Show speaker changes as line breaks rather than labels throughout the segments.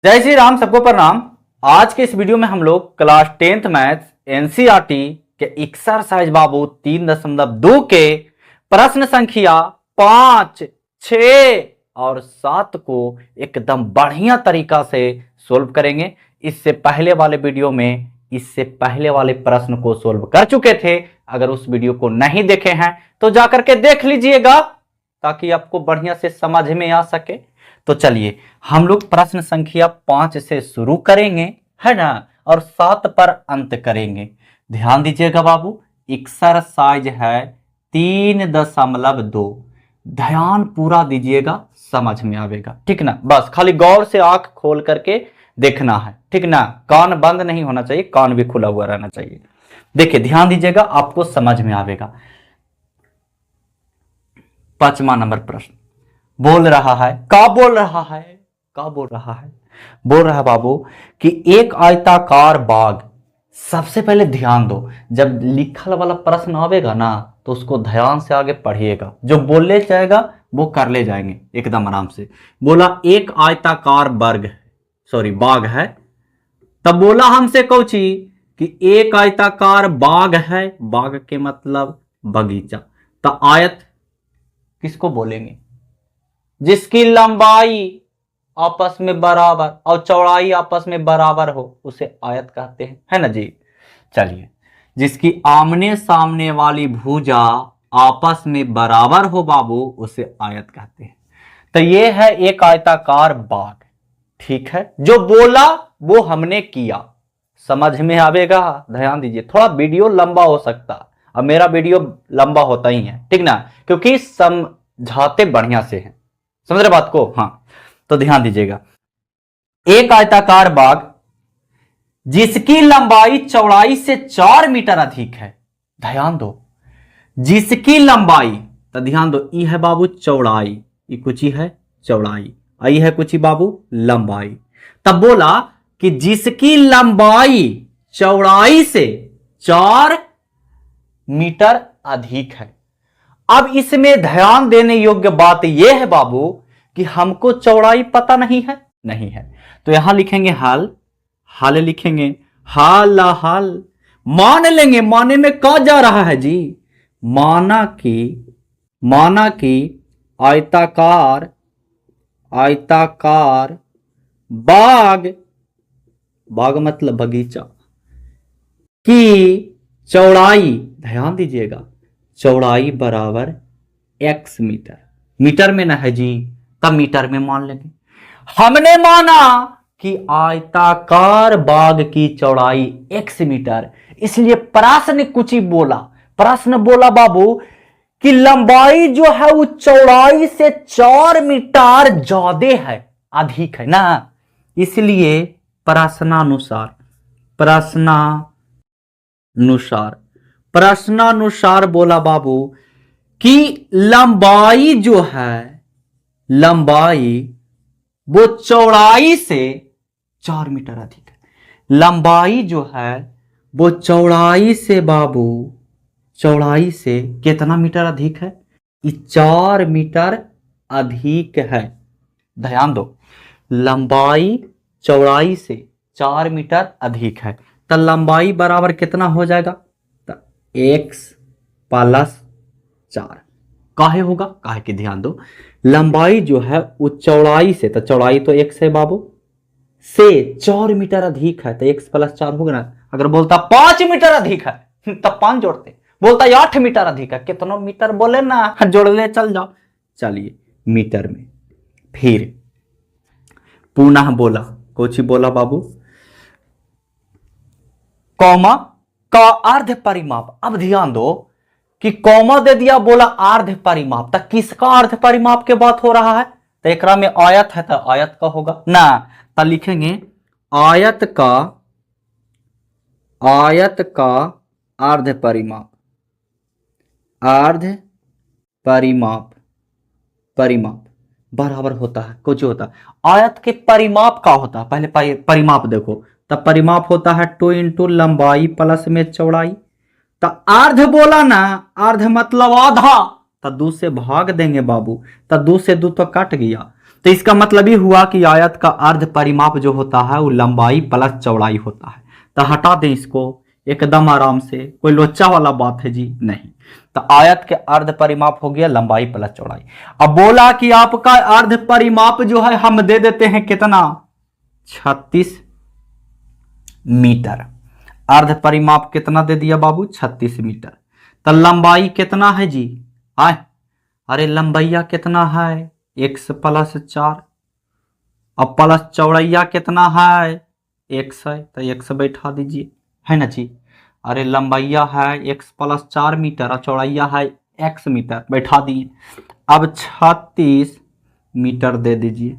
जय श्री राम, सबको प्रणाम। आज के इस वीडियो में हम लोग क्लास 10th मैथ्स एनसीईआरटी के एक्सरसाइज बाबू 3.2 के प्रश्न संख्या 5, 6 और 7 को एकदम बढ़िया तरीका से सोल्व करेंगे। इससे पहले वाले वीडियो में इससे पहले वाले प्रश्न को सोल्व कर चुके थे। अगर उस वीडियो को नहीं देखे हैं तो जाकर के देख लीजिएगा ताकि आपको बढ़िया से समझ में आ सके। तो चलिए हम लोग प्रश्न संख्या 5 से शुरू करेंगे, है ना, और 7 पर अंत करेंगे। ध्यान दीजिएगा बाबू, एक्सरसाइज है 3.2। ध्यान पूरा दीजिएगा, समझ में आवेगा, ठीक ना। बस खाली गौर से आंख खोल करके देखना है, ठीक ना। कान बंद नहीं होना चाहिए, कान भी खुला हुआ रहना चाहिए। देखिए ध्यान दीजिएगा, आपको समझ में आवेगा। 5वां नंबर प्रश्न बोल रहा है, क्या बोल रहा है, क्या बोल रहा है? बोल रहा है बाबू कि एक आयताकार बाग। सबसे पहले ध्यान दो, जब लिखल वाला प्रश्न आवेगा ना तो उसको ध्यान से आगे पढ़िएगा। जो बोले जाएगा वो कर ले जाएंगे एकदम आराम से। बोला एक आयताकार बाग है। तब बोला हमसे कौची कि एक आयताकार बाग है। बाग के मतलब बगीचा। तो आयत किसको बोलेंगे? जिसकी लंबाई आपस में बराबर और चौड़ाई आपस में बराबर हो उसे आयत कहते हैं, है ना जी। चलिए, जिसकी आमने सामने वाली भुजा आपस में बराबर हो बाबू उसे आयत कहते हैं। तो ये है एक आयताकार बाग, ठीक है। जो बोला वो हमने किया, समझ में आवेगा। ध्यान दीजिए, थोड़ा वीडियो लंबा हो सकता, अब मेरा वीडियो लंबा होता ही है, ठीक ना, क्योंकि समझाते बढ़िया से हैं। समझ रहे बात को? हाँ, तो ध्यान दीजिएगा। एक आयताकार बाग जिसकी लंबाई चौड़ाई से 4 मीटर अधिक है। ध्यान दो, जिसकी लंबाई, तो ध्यान दो, ई है बाबू चौड़ाई, ई कुछ ही है चौड़ाई, आई है कुछ ही बाबू लंबाई। तब बोला कि जिसकी लंबाई चौड़ाई से 4 मीटर अधिक है। अब इसमें ध्यान देने योग्य बात यह है बाबू कि हमको चौड़ाई पता नहीं है। तो यहां लिखेंगे हाल लिखेंगे, हाल मान लेंगे। माने में कहा जा रहा है जी? माना कि आयताकार बाग मतलब बगीचा की चौड़ाई, ध्यान दीजिएगा, चौड़ाई बराबर x मीटर। मीटर में ना है जी, तब मीटर में मान लेंगे। हमने माना कि आयताकार बाग की चौड़ाई x मीटर, इसलिए प्रश्न बोला बाबू कि लंबाई जो है वो चौड़ाई से 4 मीटर ज्यादा है, अधिक है ना। इसलिए प्रश्नानुसार बोला बाबू कि लंबाई जो है, लंबाई वो चौड़ाई से 4 मीटर अधिक है। लंबाई जो है वो चौड़ाई से बाबू, चौड़ाई से कितना मीटर अधिक है? 4 मीटर अधिक है। ध्यान दो, लंबाई चौड़ाई से 4 मीटर अधिक है। तो लंबाई बराबर कितना हो जाएगा? x + 4। काहे होगा? काहे कि ध्यान दो, लंबाई जो है वो चौड़ाई से, तो चौड़ाई तो x है बाबू, से 4 मीटर अधिक है, तो x + 4 होगा ना। अगर बोलता 5 मीटर अधिक है तब 5 जोड़ते। बोलता 8 मीटर अधिक है, कितना मीटर बोले ना, जोड़ ले चल जाओ। चलिए मीटर में फिर पुनः बोला, कुछ बोला बाबू, कॉमा का अर्ध परिमाप। अब ध्यान दो कि कॉमा दे दिया, बोला अर्ध परिमाप, तो किसका अर्ध परिमाप के बात हो रहा है? तो एकरा में आयत है, तो आयत का होगा ना। तो लिखेंगे आयत का अर्ध परिमाप बराबर होता है, कुछ होता है। आयत के परिमाप का होता है, पहले परिमाप देखो, तब परिमाप होता है 2 × लंबाई प्लस में चौड़ाई। तो अर्ध बोला ना, अर्ध मतलब आधा, तो 2 से भाग देंगे बाबू, तो 2 से 2 तो कट गया, तो इसका मतलब ही हुआ कि आयत का अर्ध परिमाप जो होता है वो लंबाई प्लस चौड़ाई होता है। तो हटा दें इसको एकदम आराम से, कोई लोचा वाला बात है जी नहीं। तो आयत के अर्ध परिमाप हो गया लंबाई प्लस चौड़ाई। अब बोला कि आपका अर्ध परिमाप जो है हम दे देते हैं कितना, 36 मीटर। अर्ध परिमाप कितना दे दिया बाबू, 36 मीटर। तो लंबाई कितना है जी, आए अरे लंबैया कितना है, x प्लस 4। अब प्लस चौड़ैया कितना है, x है, तो x बैठा दीजिए, है ना जी। अरे लंबैया है x प्लस 4 मीटर और चौड़ैया है x मीटर, बैठा दिए। अब 36 मीटर दे दीजिए।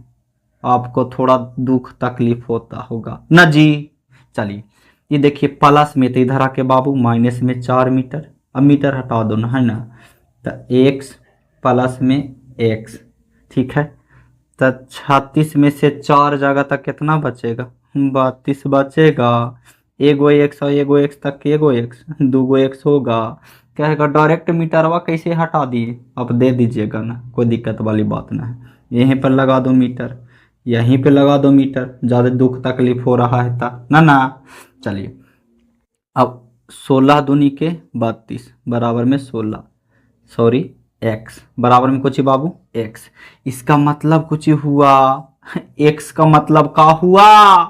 आपको थोड़ा दुख तकलीफ होता होगा ना जी। चलिए ये देखिए प्लस में तो इधर आके बाबू माइनस में 4 मीटर, अब मीटर हटा दो ना, है ना। तो x प्लस में x, ठीक है। तो 36 में से 4 जाएगा तो कितना बचेगा, 32 बचेगा। एगो x और एगो x तक एगो x, दूगो x होगा। कहेगा डायरेक्ट मीटरवा कैसे हटा दिए, अब दे दीजिएगा ना, कोई दिक्कत वाली बात ना है। यहीं पर लगा दो मीटर, यहीं पे लगा दो मीटर, ज़्यादा दुख तकलीफ हो रहा है ता ना। चलिए अब 16 दूनी के 32 बराबर में 16, सॉरी x बराबर में कुछ बाबू x। इसका मतलब कुछ हुआ, x का मतलब का हुआ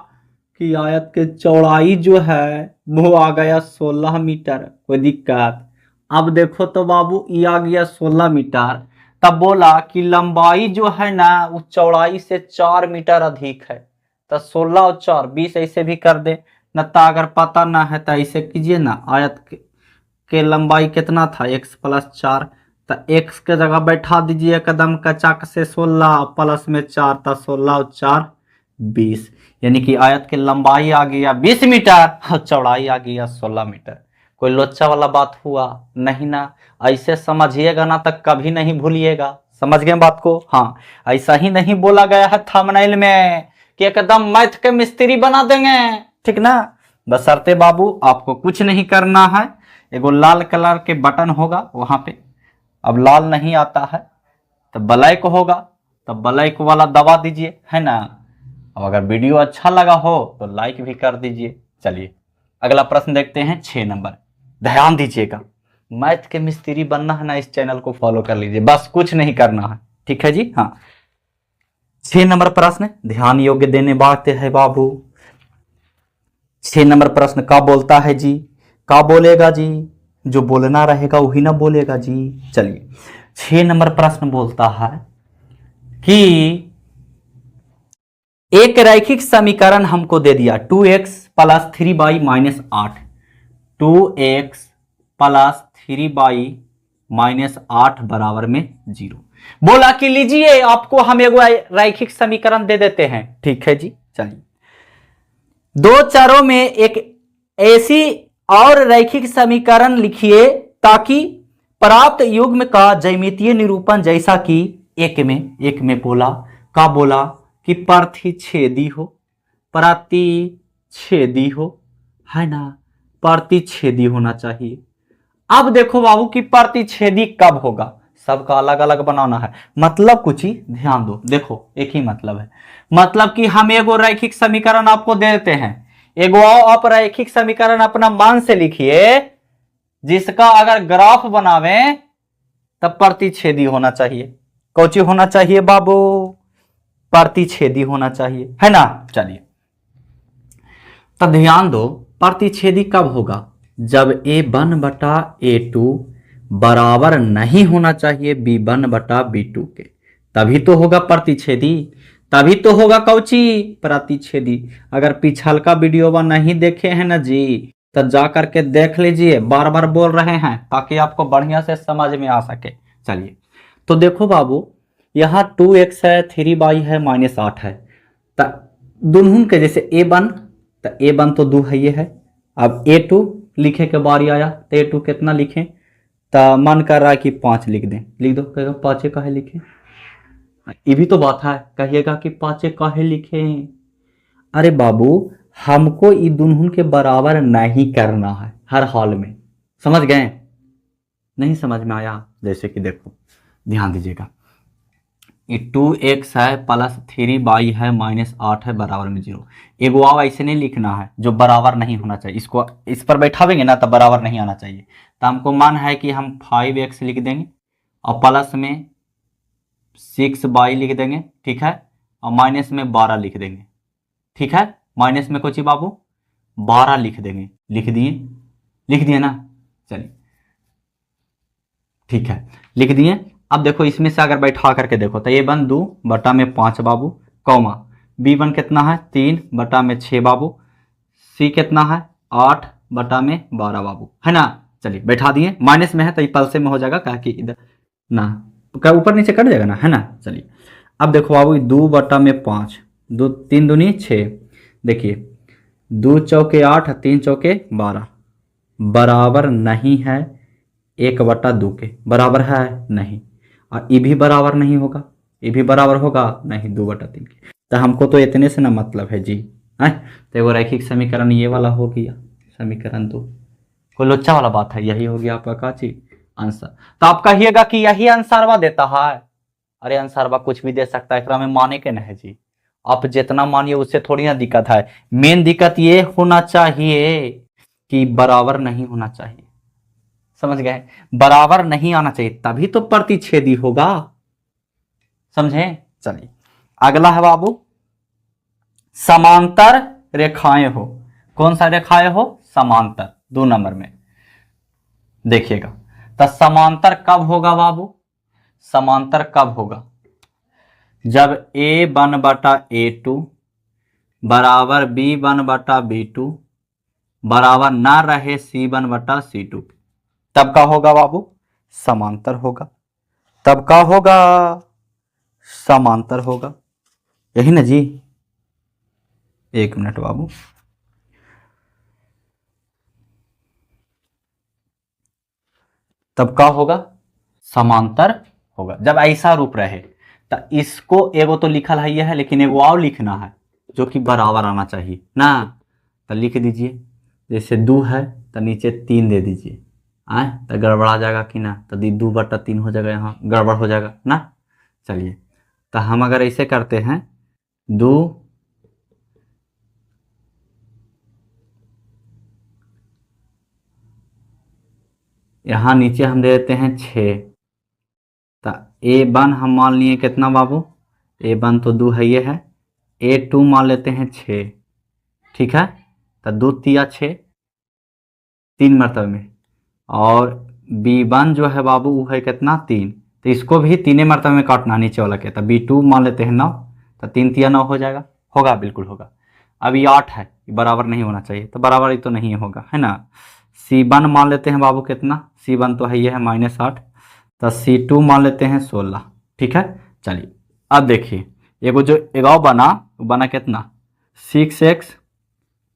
कि आयत के चौड़ाई जो है वो आ गया 16 मीटर, कोई दिक्कत। अब देखो तो बाबू ये आ गया 16 मीटर। तब बोला कि लंबाई जो है ना वो चौड़ाई से 4 मीटर अधिक है। तो 16 और 4 20 ऐसे भी कर दे न, तो अगर पता ना है तो ऐसे कीजिए ना। आयत के लंबाई कितना था, x प्लस 4, तो x के जगह बैठा दीजिए कदम का चक से 16 प्लस में 4, तो 16 और 4 20, यानी कि आयत की लंबाई आ गया 20 मीटर और चौड़ाई आ गया 16 मीटर। कोई लोचा वाला बात हुआ नहीं ना। ऐसे समझिएगा ना तक कभी नहीं भूलिएगा, समझ गए बात को। हाँ ऐसा ही नहीं बोला गया है थंबनेल में कि एकदम मैथ के मिस्त्री बना देंगे, ठीक ना। बशर्ते बाबू आपको कुछ नहीं करना है, एगो लाल कलर के बटन होगा वहां पे, अब लाल नहीं आता है तो ब्लैक होगा, तो ब्लैक वाला दबा दीजिए, है ना। अब अगर वीडियो अच्छा लगा हो तो लाइक भी कर दीजिए। चलिए अगला प्रश्न देखते हैं 6 नंबर। ध्यान दीजिएगा, मैथ के मिस्त्री बनना है ना, इस चैनल को फॉलो कर लीजिए, बस कुछ नहीं करना है, ठीक है जी। हाँ 6 नंबर प्रश्न ध्यान योग्य देने बात है बाबू। 6 नंबर प्रश्न का बोलता है जी, का बोलेगा जी, जो बोलना रहेगा वही ना बोलेगा जी। चलिए 6 नंबर प्रश्न बोलता है कि एक रैखिक समीकरण हमको दे दिया 2x plus 3y minus 8, 2x plus 3y minus 8 बराबर में 0। बोला कि लीजिए आपको हम एगो रैखिक समीकरण दे देते हैं, ठीक है जी। चलिए दो चरों में एक ऐसी और रैखिक समीकरण लिखिए ताकि प्राप्त युग्म का ज्यामितीय निरूपण जैसा कि एक में बोला का बोला कि प्रतिच्छेदी हो, प्रतिच्छेदी हो, है ना, प्रतिच्छेदी होना चाहिए। अब देखो बाबू कि प्रतिच्छेदी कब होगा, सबका अलग अलग बनाना है। मतलब कुछ ही ध्यान दो, देखो एक ही मतलब है। मतलब कि हम एगो रैखिक समीकरण आपको दे देते हैं, एगो अपरैखिक समीकरण अपना मान से लिखिए जिसका अगर ग्राफ बनावे तब प्रतिच्छेदी होना चाहिए। कौची होना चाहिए बाबू, प्रतिच्छेदी होना चाहिए, है ना। चलिए तो ध्यान दो, प्रतिच्छेदी कब होगा, जब a1 बटा a2 बराबर नहीं होना चाहिए b1 बटा b2 के, तभी तो होगा प्रतिच्छेदी, तभी तो होगा कौची प्रतिच्छेदी। अगर पिछलका वीडियो नहीं देखे हैं ना जी तो जा करके देख लीजिए, बार बार बोल रहे हैं ताकि आपको बढ़िया से समझ में आ सके। चलिए तो देखो बाबू यहाँ 2x है 3y है माइनस 8 है, तो दोनों के जैसे a1, तो a1 तो 2 है ये है। अब a2 लिखे के बारी आया तो a2 कितना लिखें, तो मन कर रहा है कि 5 लिख दें, लिख दो। कहेगा 5 काहे लिखें, ये भी तो बात है, कहिएगा कि 5 काहे लिखें। अरे बाबू हमको ये दोनों के बराबर नहीं करना है हर हाल में, समझ गए, नहीं समझ में आया। जैसे कि देखो ध्यान दीजिएगा, ये 2x है प्लस 3y है माइनस 8 है बराबर में 0। एक वाव ऐसे नहीं लिखना है जो बराबर नहीं होना चाहिए, इसको इस पर बैठावेंगे ना तब बराबर नहीं आना चाहिए। तो हमको मान है कि हम 5x लिख देंगे और प्लस में 6y लिख देंगे, ठीक है, और माइनस में 12 लिख देंगे, ठीक है। माइनस में कुछ बाबू 12 लिख देंगे, लिख दिए ना, चलिए ठीक है, लिख दिए। अब देखो इसमें से अगर बैठा करके देखो तो a1 2 बटा में 5 बाबू, कौमा b1 कितना है 3 बटा में 6 बाबू, c कितना है 8 बटा में 12 बाबू, है ना। चलिए बैठा दिए, माइनस में है तो पल्से में हो जाएगा, कहा कि इधर ना क्या ऊपर नीचे कट जाएगा ना, है ना। चलिए अब देखो बाबू 2 बटा में 5, 2 3 दूनी 6, देखिए 2 चौके 8 3 चौके 12 बराबर नहीं है 1 बटा 2 के, बराबर है नहीं, और ये भी बराबर नहीं होगा, ये भी बराबर होगा नहीं 2 बटा 3 के। तो हमको तो इतने से ना मतलब है जी, है। तो वो रैखिक समीकरण ये वाला हो गया, समीकरण 2। कोई लोचा वाला बात है, यही हो गया आपका का चीज आंसर। तो आप कहिएगा कि यही आंसरवा देता है, अरे आंसरवा कुछ भी दे सकता है, एकरा में माने के नहीं जी, आप जितना मानिए उससे थोड़ी ना दिक्कत है। मेन दिक्कत ये होना चाहिए कि बराबर नहीं होना चाहिए, समझ गए, बराबर नहीं आना चाहिए तभी तो प्रतिच्छेदी होगा, समझे। चलिए अगला है बाबू, समांतर रेखाएं हो, कौन सा रेखाएं हो, समांतर, 2 नंबर में देखिएगा। तो समांतर कब होगा बाबू, समांतर कब होगा, जब a1 बटा a2 बराबर b1 बटा b2 बराबर ना रहे c1 बटा c2, तब का होगा बाबू, समांतर होगा, तब का होगा, समांतर होगा, यही ना जी। एक मिनट बाबू, तब का होगा, समांतर होगा जब ऐसा रूप रहे। तो इसको एगो तो लिखल है ये है, लेकिन एगो और लिखना है जो कि बराबर आना चाहिए ना। तो लिख दीजिए, जैसे 2 है तो नीचे 3 दे दीजिए, आए तो गड़बड़ा जाएगा कि ना, तो 2 बटा 3 हो जाएगा, यहाँ गड़बड़ हो जाएगा ना। चलिए तो हम अगर ऐसे करते हैं 2 यहाँ नीचे हम दे देते हैं 6, तो a1 हम मान लिए कितना बाबू, a1 तो 2 है ये है, a2 मान लेते हैं 6, ठीक है। तो 2 तिया 6, 3 मरतबे में, और b1 जो है बाबू वो है कितना 3, तो इसको भी 3 मरतबे में काटना नीचे वाला के, तो b2 मान लेते हैं 9, तो 3 तिया 9 हो जाएगा, होगा बिल्कुल होगा। अब ये 8 है, बराबर नहीं होना चाहिए, तो बराबर ही तो नहीं होगा, है ना। c1 मान लेते हैं बाबू कितना, c1 तो है ये है -8, तो c2 मान लेते हैं 16, ठीक है। चलिए अब देखिए एगो जो एगो बना, वो बना कितना 6x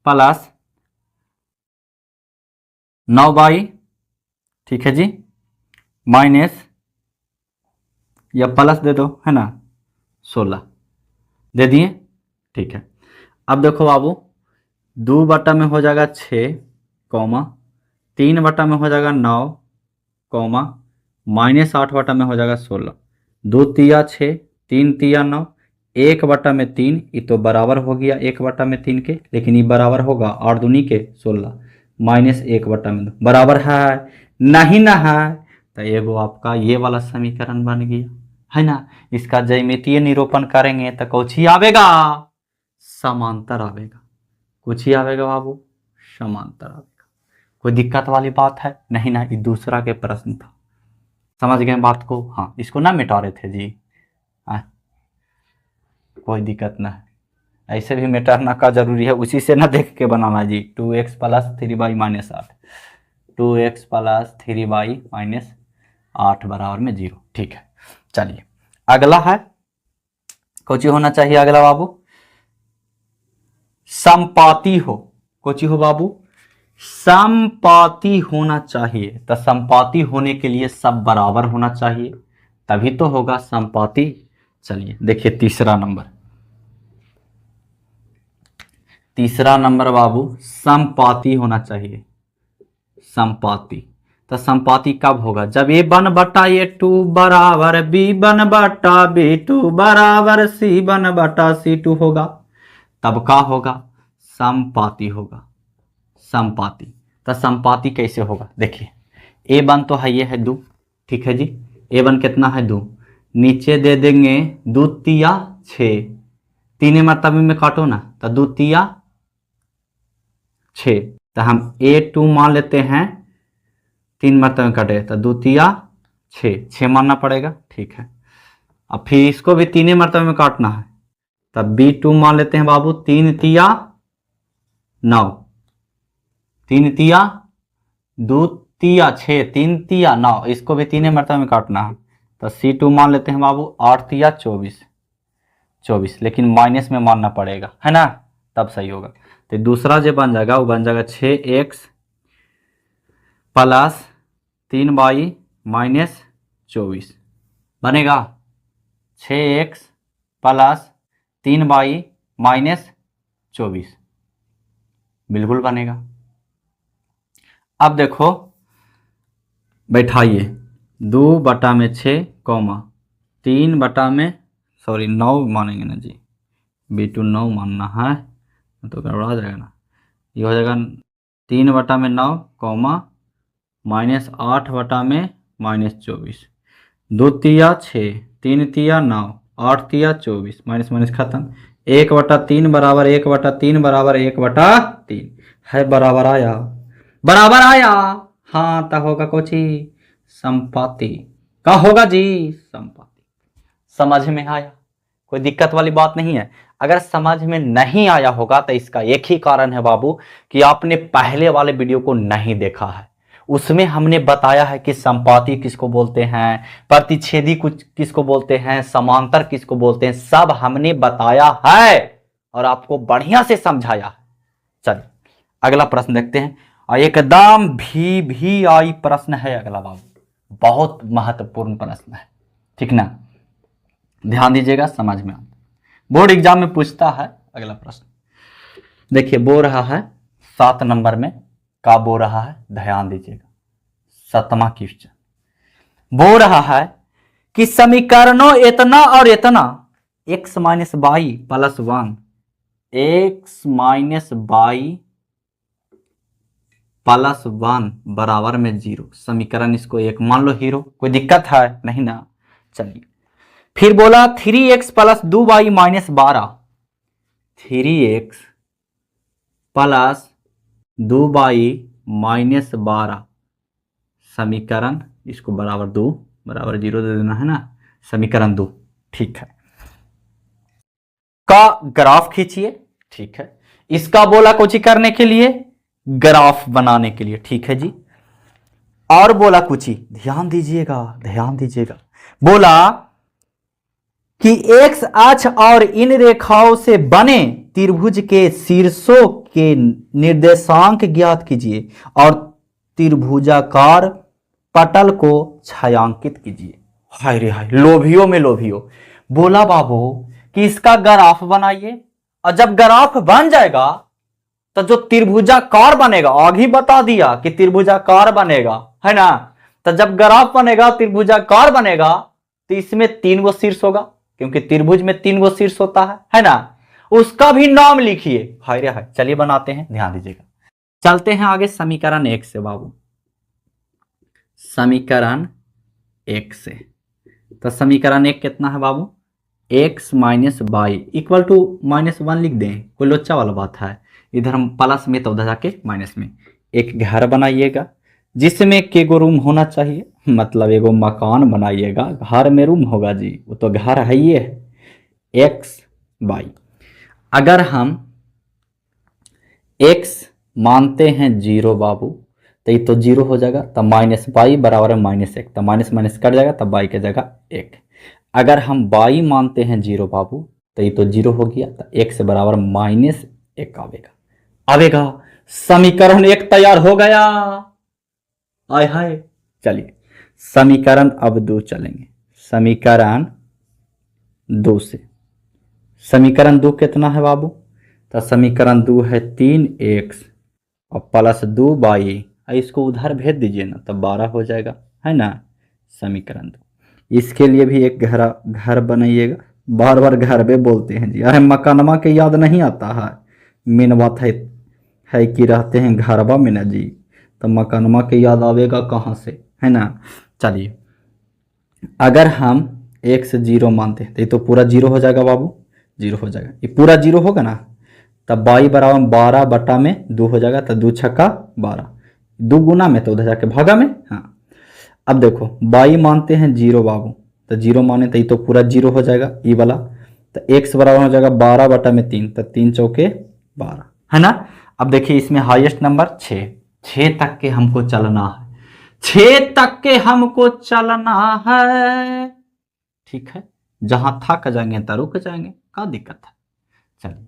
प्लस 9y, ठीक है जी, माइनस या प्लस दे दो, है ना 16 दे दिए, ठीक है। अब देखो बाबू 2 बटा में हो जाएगा 6, कौमा 3 बटा में हो जाएगा 9, कौमा -8 बटा में हो जाएगा 16, 2 तिया 6, 3 तिया 9, 1 बटा में 3, ये तो बराबर हो गया 1 बटा में 3 के, लेकिन ये बराबर होगा 8 दूनी के 16 -1 बटा में 2, बराबर है नहीं ना है। तो एगो आपका ये वाला समीकरण बन गया, है ना। इसका ज्यामितीय निरूपण करेंगे तो कुछ ही आवेगा, समांतर आवेगा, कुछ ही आवेगा बाबू, समांतर आवेगा। कोई दिक्कत वाली बात है नहीं ना, ये दूसरा के प्रश्न था, समझ गए बात को। हाँ इसको ना मिटा रहे थे जी, कोई दिक्कत ना है, ऐसे भी मिटाना का जरूरी है, उसी से ना देख के बनाना जी। 2x plus 3y minus 8, 2x plus 3y minus 8 बराबर में 0, ठीक है। चलिए अगला है, कोची होना चाहिए अगला बाबू, समपाती हो, कोची हो बाबू, समपाती होना चाहिए। तो समपाती होने के लिए सब बराबर होना चाहिए, तभी तो होगा समपाती। चलिए देखिए तीसरा नंबर, तीसरा नंबर बाबू समपाती होना चाहिए, समपाती। तो संपाति कब होगा? जब A1 बटा A2 बराबर B1 बटा B2 बराबर C1 बटा C2 होगा, तब का होगा? संपाति होगा, संपाति। तो संपाति कैसे होगा? देखिए A1 तो है, ये है 2, ठीक है जी। A1 कितना है? 2। नीचे दे देंगे 2 तिया 6, 3 मरतबे में काटो ना, तो 2 तिया 6। तो हम A2 मान लेते हैं 3 मरतबे में काटे, तो 2 तिया 6 मानना पड़ेगा, ठीक है। अब फिर इसको भी 3 मरतबे में काटना है, तब B2 मान लेते हैं बाबू 3 तिया 9, 3 तिया 2 तिया 6, 3 तिया 9, इसको भी 3 मरतबे में काटना है, तो C2 मान लेते हैं बाबू 8 तिया 24, लेकिन माइनस में मानना पड़ेगा, है ना, तब सही होगा। तो दूसरा जो बन जाएगा वो बन जाएगा 6x प्लस 3y माइनस 24 बनेगा। 6x प्लस 3y माइनस 24 बिल्कुल बनेगा। अब देखो बैठाइए 2 बटा में 6 कॉमा 3 बटा में 9 मानेंगे ना जी, B2 9 मानना है तो गड़बड़ा जाएगा ना। ये हो जाएगा 3 बटा में 9 कॉमा माइनस 8 बटा में माइनस 24, 2 तिया 6, 3 तिया 9, 8 तिया 24, माइनस माइनस खत्म। 1 बटा 3 बराबर 1 बटा 3 बराबर 1 बटा 3 है, बराबर आया, बराबर आया। हाँ तो होगा कोची संपाति का होगा जी, संपाति। समझ में आया? कोई दिक्कत वाली बात नहीं है। अगर समझ में नहीं आया होगा तो इसका एक ही कारण है बाबू कि आपने पहले वाले वीडियो को नहीं देखा है। उसमें हमने बताया है कि संपाति किसको बोलते हैं, प्रतिच्छेदी कुछ किसको बोलते हैं, समांतर किसको बोलते हैं, सब हमने बताया है और आपको बढ़िया से समझाया है। चलिए अगला प्रश्न देखते हैं, और एकदम भी आई प्रश्न है अगला बाबू, बहुत महत्वपूर्ण प्रश्न है, ठीक ना, ध्यान दीजिएगा, समझ में आता। बोर्ड एग्जाम में पूछता है अगला प्रश्न। देखिए बो रहा है 7 नंबर में, का बो रहा है, ध्यान दीजिएगा, 7वां क्वेश्चन बो रहा है कि समीकरणों इतना और इतना x minus by plus 1, x minus by plus 1 बराबर में 0, समीकरण इसको एक मान लो हीरो। कोई दिक्कत है नहीं ना? चलिए फिर बोला 3x plus 2y minus 12, 3x plus 2y minus 12 समीकरण इसको बराबर 2 बराबर 0 दे देना है ना, समीकरण 2, ठीक है। का ग्राफ खींचिए, ठीक है। इसका बोला कुछ करने के लिए, ग्राफ बनाने के लिए, ठीक है जी। और बोला कुछ ही, ध्यान दीजिएगा, ध्यान दीजिएगा, बोला कि एक्स अक्ष और इन रेखाओं से बने त्रिभुज के शीर्षों के निर्देशांक ज्ञात कीजिए और त्रिभुजाकार पटल को छायांकित कीजिए। हाय रे हाय, लोभियो में लोभियो। बोला बाबू कि इसका ग्राफ बनाइए, और जब ग्राफ बन जाएगा तो जो त्रिभुजाकार बनेगा, आगे बता दिया कि त्रिभुजाकार बनेगा, है ना। तो जब ग्राफ बनेगा त्रिभुजाकार बनेगा तो इसमें 3 गो शीर्ष होगा, क्योंकि त्रिभुज में 3 गो शीर्ष होता है ना। उसका भी नाम लिखिए। हाय रे हाय, चलिए बनाते हैं, ध्यान दीजिएगा। चलते हैं आगे समीकरण 1 से बाबू, समीकरण 1 से। तो समीकरण 1 कितना है बाबू, x minus by equal to -1 लिख दें, कोई लोचा वाला बात है। इधर हम प्लस में तो उधर जाके माइनस में। एक घर बनाइएगा जिसमें के गो रूम होना चाहिए, मतलब एगो मकान बनाइएगा, घर में रूम होगा जी, वो तो घर है ही है। एक्स बाई, अगर हम x मानते हैं 0 बाबू तो ये तो 0 हो जाएगा, तब माइनस बाई बराबर है -1, तब माइनस माइनस कट जाएगा, तब बाई की जगह 1। अगर हम बाई मानते हैं 0 बाबू तो ये तो 0 हो गया, तो x बराबर -1 आवेगा। समीकरण 1 तैयार हो गया। आय हाय, चलिए समीकरण अब 2 चलेंगे, समीकरण 2 से। समीकरण 2 कितना है बाबू, तो समीकरण 2 है 3x और प्लस 2y और इसको उधर भेज दीजिए ना, तब 12 हो जाएगा, है ना। समीकरण 2। इसके लिए भी एक घर बनाइएगा। बार बार घर पे बोलते हैं जी, अरे मकानमा के याद नहीं आता है। मेन बात है कि रहते हैं घरबा में ना जी, तो मकानमा के याद आवेगा कहाँ से, है ना। चलिए, अगर हम 1 से 0 मानते हैं तो ये तो पूरा 0 हो जाएगा बाबू, 0 हो जाएगा, ये पूरा 0 होगा ना, तब बाई बराबर 12 बटा में 2 हो जाएगा, तो 2 छक्का 12, 2 गुना में तो उधर जाके भागा में। हाँ, अब देखो बाई मानते हैं 0 बाबू, तो 0 माने तो ये तो पूरा 0 हो जाएगा ये वाला, तो x बराबर हो जाएगा 12 बटा में 3, तो 3 चौके 12, है ना। अब देखिए इसमें हाईएस्ट नंबर 6, 6 तक के हमको चलना है, 6 तक के हमको चलना है, ठीक है। जहां थक जाएंगे तो रुक जाएंगे, क्या दिक्कत है। चलिए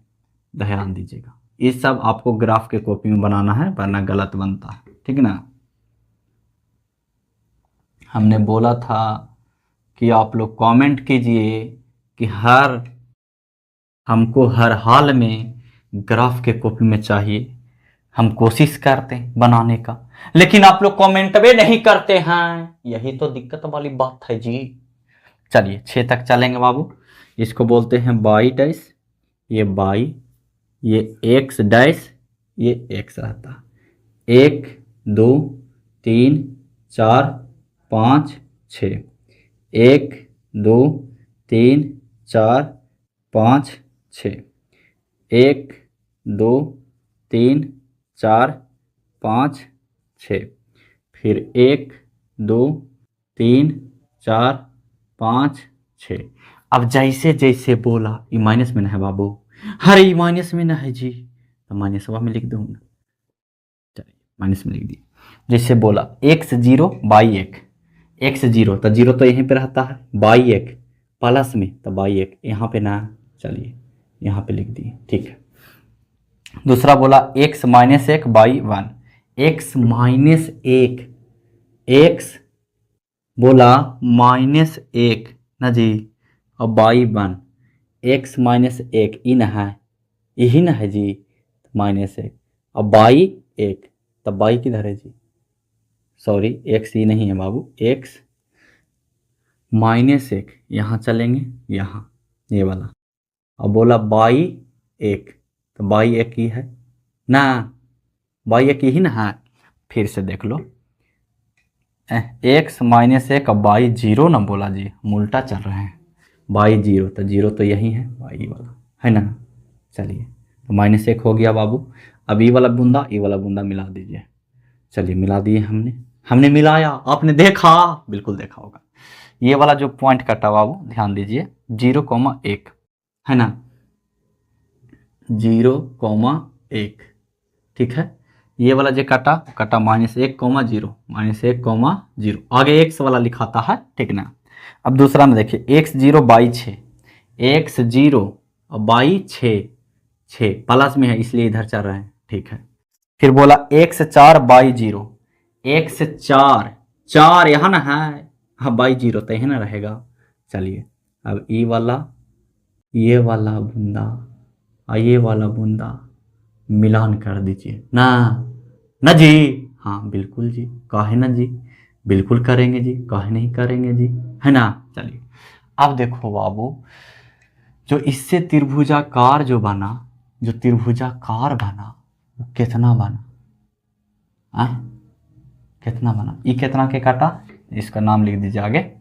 ध्यान दीजिएगा, ये सब आपको ग्राफ के कॉपी में बनाना है, वरना गलत बनता है, ठीक ना। हमने बोला था कि आप लोग कमेंट कीजिए कि हमको हर हाल में ग्राफ के कॉपी में चाहिए। हम कोशिश करते हैं बनाने का, लेकिन आप लोग कमेंट भी नहीं करते हैं, यही तो दिक्कत वाली बात है जी। चलिए 6 तक चलेंगे बाबू। इसको बोलते हैं बाई डैश, ये बाई, ये एक्स डैश, ये एक्स रहता, 1 2 3 4 5 6, 1 2 3 4 5 6, 1 2 3 4 5 6, फिर 1 2 3 4 5 6। अब जैसे जैसे बोला, ये माइनस में ना है बाबू, अरे ये माइनस में ना है जी, तो माइनस में लिख दूँ ना, चलिए माइनस में लिख दिए। जैसे बोला x 0 बाई 1, x 0 तो 0 तो यहीं पे रहता है, बाई 1 प्लस में तो बाई 1 यहाँ पे ना, चलिए यहाँ पे लिख दिए, ठीक है। दूसरा बोला x minus 1 by 1, x minus 1, x बोला माइनस 1 ना जी, और बाई 1, x माइनस 1 इन है, यही ना है जी, माइनस 1 और बाई 1, तब बाई किधर है जी, सॉरी x ही नहीं है बाबू, x माइनस 1 यहाँ चलेंगे, यहाँ ये वाला, और बोला बाई 1, तो बाई 1 ही है ना, बाई 1 ही ना है। फिर से देख लो, x माइनस 1 और बाई 0 ना बोला जी, हम उल्टा चल रहे हैं, बाई 0 तो 0 तो यही है, बाई वाला है ना। चलिए तो माइनस 1 हो गया बाबू। अब ये वाला बूंदा मिला दीजिए। चलिए मिला दिए हमने मिलाया, आपने देखा, बिल्कुल देखा होगा। ये वाला जो पॉइंट कटा बाबू ध्यान दीजिए, 0,1 है ना, 0,1, ठीक है। ये वाला जो कटा -1,0, -1,0, आगे x वाला लिखाता है, ठीक ना। अब दूसरा में देखिए x 0 बाई 6, x 0 और बाई 6 प्लस में है इसलिए इधर चल रहे हैं, ठीक है। फिर बोला x 4 बाई 0, x 4 यहाँ ना है, हाँ बाई 0 तो यही ना रहेगा। चलिए अब ये वाला बूंदा और ये वाला बूंदा मिलान कर दीजिए ना जी, हाँ बिल्कुल जी, काहे ना जी, बिल्कुल करेंगे जी, काहे नहीं करेंगे जी, है ना। चलिए अब देखो बाबू, जो इससे त्रिभुजाकार जो बना, वो कितना बना, कितना बना, ये कितना के काटा, इसका नाम लिख दीजिए आगे,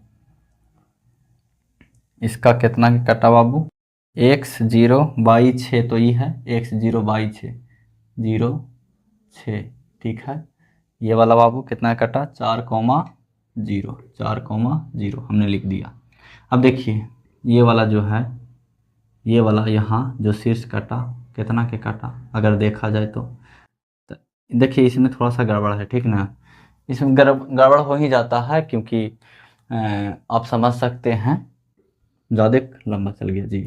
इसका कितना के काटा बाबू, x 0 बाई 6 तो ये है, x 0 बाई 6, 0 6, ठीक है। ये वाला बाबू कितना कटा, 4,0 हमने लिख दिया। अब देखिए ये वाला जो है, ये वाला यहाँ जो शीर्ष कटा, कितना के कटा, अगर देखा जाए तो देखिए इसमें थोड़ा सा गड़बड़ है, ठीक ना। इसमें गड़बड़ हो ही जाता है, क्योंकि आप समझ सकते हैं, ज़्यादा लंबा चल गया जी,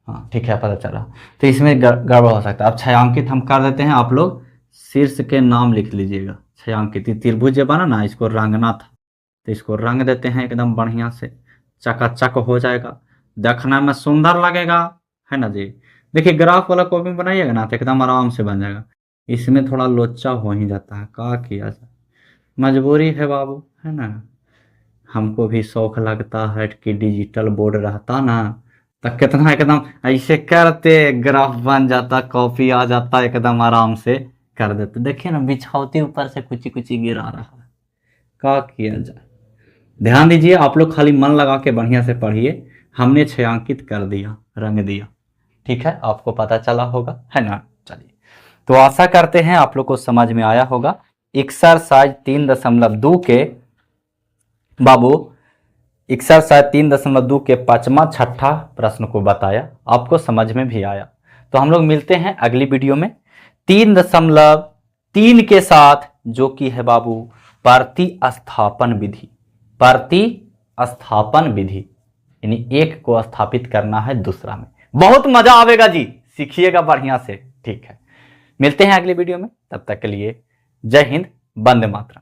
हाँ ठीक है पता चला, तो इसमें गड़बड़ हो सकता है। अब छायांकित हम कर देते हैं, आप लोग शीर्ष के नाम लिख लीजिएगा, छायांकित त्रिभुज जब बना ना, इसको रंगना था, तो इसको रंग देते हैं एकदम बढ़िया से, चकाचक हो जाएगा, देखने में सुंदर लगेगा, है ना जी। देखिए ग्राफ वाला कॉपी बनाइएगा ना तो एकदम आराम से बन जाएगा। इसमें थोड़ा लोचा हो ही जाता है, का किया जाए, मजबूरी है बाबू, है ना। हमको भी शौक लगता है कि डिजिटल बोर्ड रहता ना, तो कितना एकदम ऐसे करते ग्राफ बन जाता, कॉपी आ जाता, एकदम आराम से कर देते। देखिए ना, बिछौती ऊपर से कुछ कुछ गिरा रहा है, का किया जाए। ध्यान दीजिए, आप लोग खाली मन लगा के बढ़िया से पढ़िए। हमने छायांकित कर दिया, रंग दिया, ठीक है, आपको पता चला होगा, है ना। चलिए, तो आशा करते हैं आप लोग को समझ में आया होगा। एक्सरसाइज 3.2 के बाबू, एक्सरसाइज 3.2 के पांचवा छठा प्रश्न को बताया, आपको समझ में भी आया। तो हम लोग मिलते हैं अगली वीडियो में 3.3 के साथ, जो कि है बाबू प्रतिस्थापन विधि। प्रतिस्थापन विधि यानी एक को स्थापित करना है दूसरा में। बहुत मजा आवेगा जी, सीखिएगा बढ़िया से, ठीक है। मिलते हैं अगली वीडियो में, तब तक के लिए जय हिंद, वंदे मातरम।